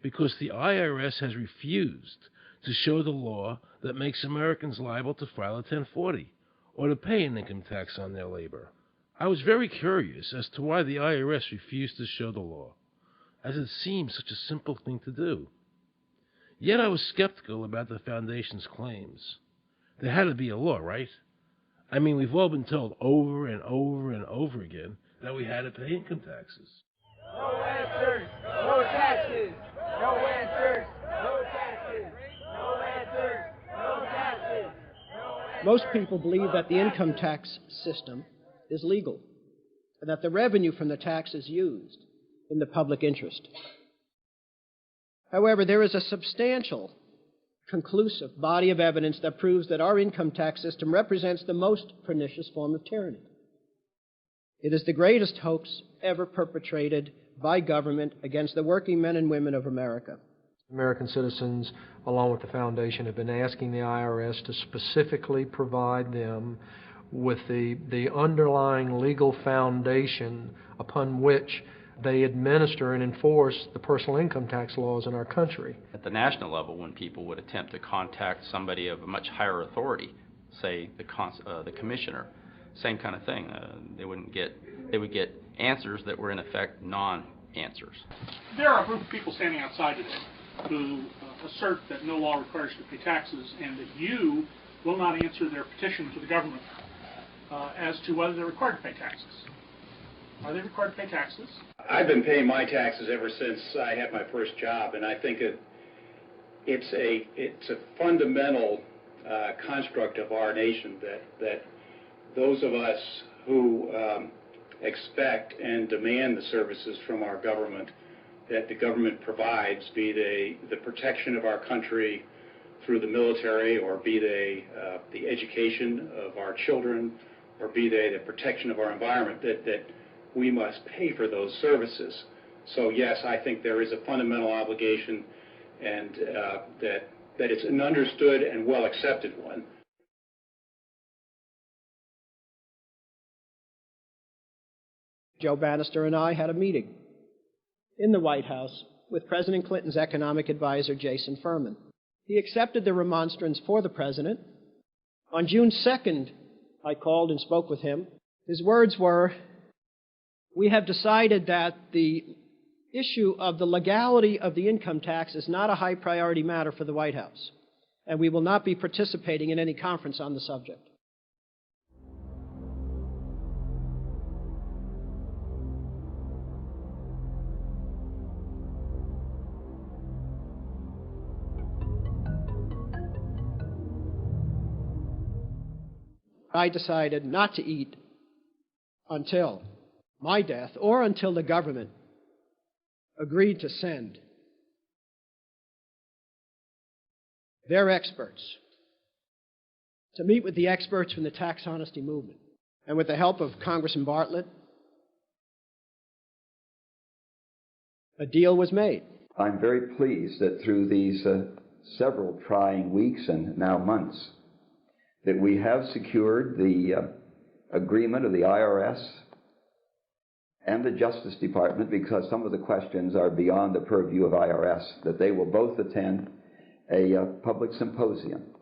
because the IRS has refused to show the law that makes Americans liable to file a 1040 or to pay an income tax on their labor. I was very curious as to why the IRS refused to show the law, as it seems such a simple thing to do. Yet I was skeptical about the Foundation's claims. There had to be a law, right? I mean, we've all been told over and over and over again that we had to pay income taxes. No answers, no taxes. No answers, no taxes. No answers, no taxes. Most people believe that the income tax system is legal and that the revenue from the tax is used in the public interest. However, there is a substantial, conclusive body of evidence that proves that our income tax system represents the most pernicious form of tyranny. It is the greatest hoax ever perpetrated by government against the working men and women of America. American citizens, along with the Foundation, have been asking the IRS to specifically provide them with the underlying legal foundation upon which they administer and enforce the personal income tax laws in our country. At the national level, when people would attempt to contact somebody of a much higher authority, say the commissioner, same kind of thing. They would get answers that were in effect non-answers. There are a group of people standing outside today who assert that no law requires you to pay taxes and that you will not answer their petition to the government as to whether they're required to pay taxes. Are they required to pay taxes? I've been paying my taxes ever since I had my first job, and I think it's a fundamental construct of our nation that those of us who expect and demand the services from our government that the government provides, be they the protection of our country through the military, or be they the education of our children, or be they the protection of our environment, that we must pay for those services. So yes, I think there is a fundamental obligation, and that it's an understood and well accepted one. Joe Bannister and I had a meeting in the White House with President Clinton's economic advisor, Jason Furman. He accepted the remonstrance for the president. On June 2nd, I called and spoke with him. His words were, "We have decided that the issue of the legality of the income tax is not a high priority matter for the White House, and we will not be participating in any conference on the subject." I decided not to eat until my death or until the government agreed to send their experts to meet with the experts from the tax honesty movement. And with the help of Congressman Bartlett, a deal was made. I'm very pleased that through these several trying weeks and now months, that we have secured the agreement of the IRS and the Justice Department, because some of the questions are beyond the purview of IRS, that they will both attend a public symposium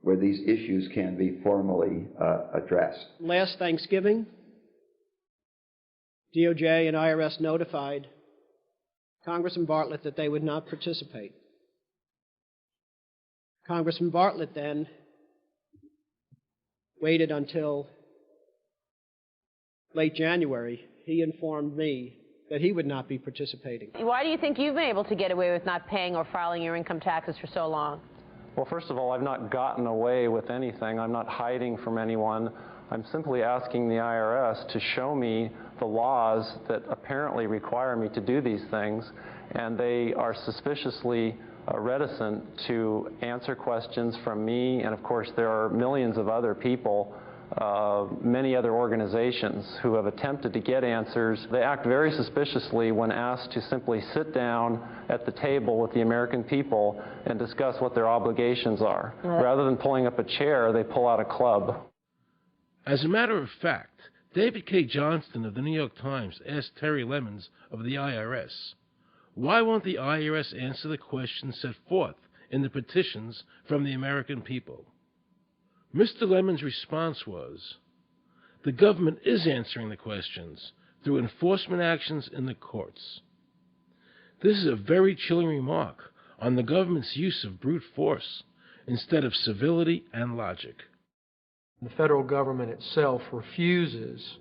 where these issues can be formally addressed. Last Thanksgiving, DOJ and IRS notified Congressman Bartlett that they would not participate. Congressman Bartlett then waited until late January. He informed me that he would not be participating. Why do you think you've been able to get away with not paying or filing your income taxes for so long? Well, first of all, I've not gotten away with anything. I'm not hiding from anyone. I'm simply asking the IRS to show me the laws that apparently require me to do these things, and they are suspiciously reticent to answer questions from me. And of course, there are millions of other people, many other organizations who have attempted to get answers. They act very suspiciously when asked to simply sit down at the table with the American people and discuss what their obligations are. Rather than pulling up a chair, they pull out a club. As a matter of fact, David K. Johnston of the New York Times asked Terry Lemons of the IRS, Why won't the IRS answer the questions set forth in the petitions from the American people? Mr. Lemon's response was, the government is answering the questions through enforcement actions in the courts. This is a very chilling remark on the government's use of brute force instead of civility and logic. The federal government itself refuses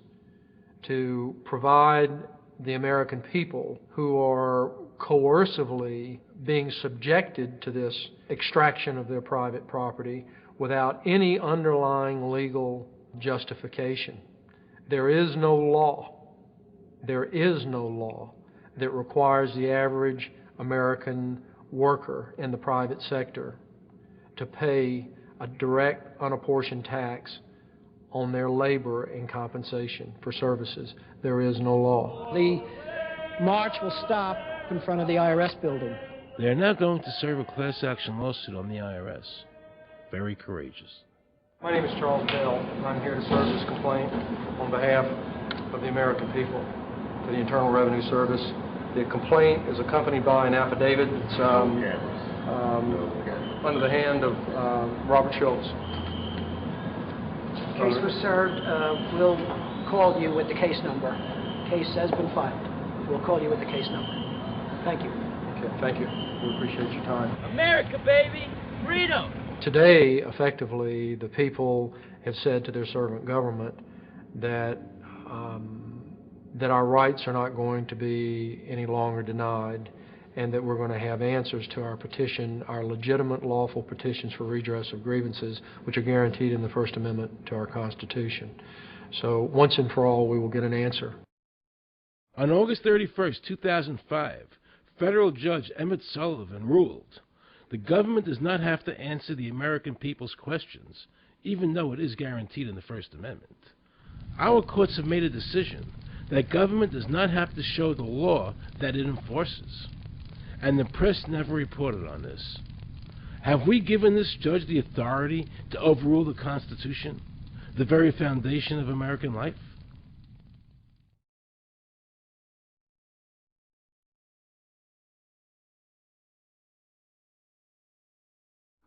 to provide the American people who are coercively being subjected to this extraction of their private property without any underlying legal justification. There is no law that requires the average American worker in the private sector to pay a direct, unapportioned tax on their labor and compensation for services. There is no law. The march will stop in front of the IRS building. They are now going to serve a class action lawsuit on the IRS. Very courageous. My name is Charles Bell, and I'm here to serve this complaint on behalf of the American people to the Internal Revenue Service. The complaint is accompanied by an affidavit that's under the hand of Robert Schultz. Case was served. We'll call you with the case number. Case has been filed. We'll call you with the case number. Thank you. Okay, thank you. We appreciate your time. America, baby! Freedom! Today, effectively, the people have said to their servant government that that our rights are not going to be any longer denied, and that we're going to have answers to our petition, our legitimate, lawful petitions for redress of grievances, which are guaranteed in the First Amendment to our Constitution. So once and for all, we will get an answer. On August 31st, 2005, federal judge Emmett Sullivan ruled, the government does not have to answer the American people's questions, even though it is guaranteed in the First Amendment. Our courts have made a decision that government does not have to show the law that it enforces, and the press never reported on this. Have we given this judge the authority to overrule the Constitution, the very foundation of American life?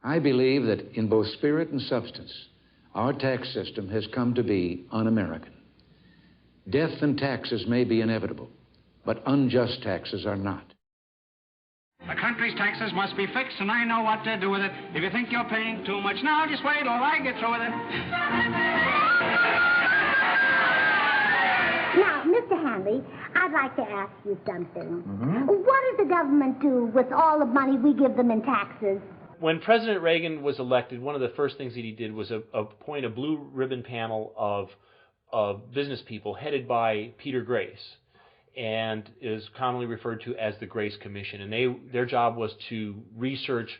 I believe that in both spirit and substance, our tax system has come to be un-American. Death and taxes may be inevitable, but unjust taxes are not. The country's taxes must be fixed, and I know what to do with it. If you think you're paying too much now, just wait till I get through with it. Now, Mr. Hanley, I'd like to ask you something. What does the government do with all the money we give them in taxes? When President Reagan was elected, one of the first things that he did was appoint a blue ribbon panel of business people headed by Peter Grace, and is commonly referred to as the Grace Commission. And their job was to research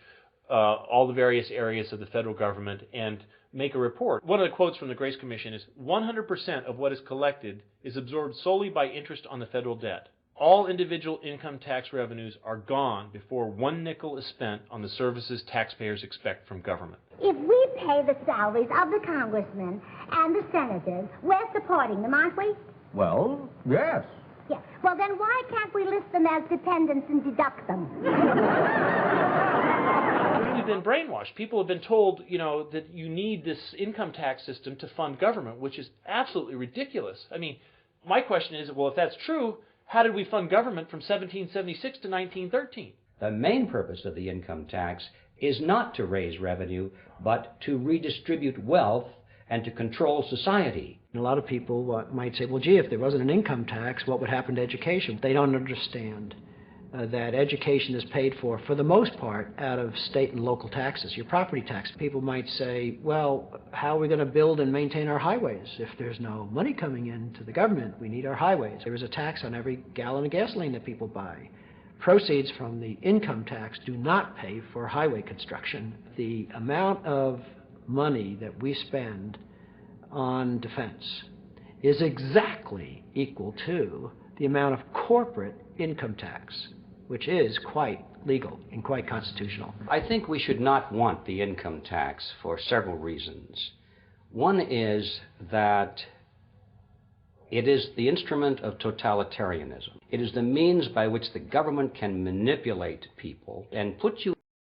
all the various areas of the federal government and make a report. One of the quotes from the Grace Commission is, 100% of what is collected is absorbed solely by interest on the federal debt. All individual income tax revenues are gone before 1 nickel is spent on the services taxpayers expect from government. If we pay the salaries of the congressmen and the senators, we're supporting them, aren't we? Well, yes. Yeah. Well, then why can't we list them as dependents and deduct them? We've been brainwashed. People have been told, that you need this income tax system to fund government, which is absolutely ridiculous. I mean, my question is, well, if that's true, how did we fund government from 1776 to 1913? The main purpose of the income tax is not to raise revenue, but to redistribute wealth and to control society. A lot of people might say, well, gee, if there wasn't an income tax, what would happen to education? They don't understand that education is paid for the most part, out of state and local taxes, your property tax. People might say, well, how are we going to build and maintain our highways? If there's no money coming into the government, we need our highways. There is a tax on every gallon of gasoline that people buy. Proceeds from the income tax do not pay for highway construction. The amount of money that we spend on defense is exactly equal to the amount of corporate income tax, which is quite legal and quite constitutional. I think we should not want the income tax for several reasons. One is that It is the instrument of totalitarianism. It is the means by which the government can manipulate people and put you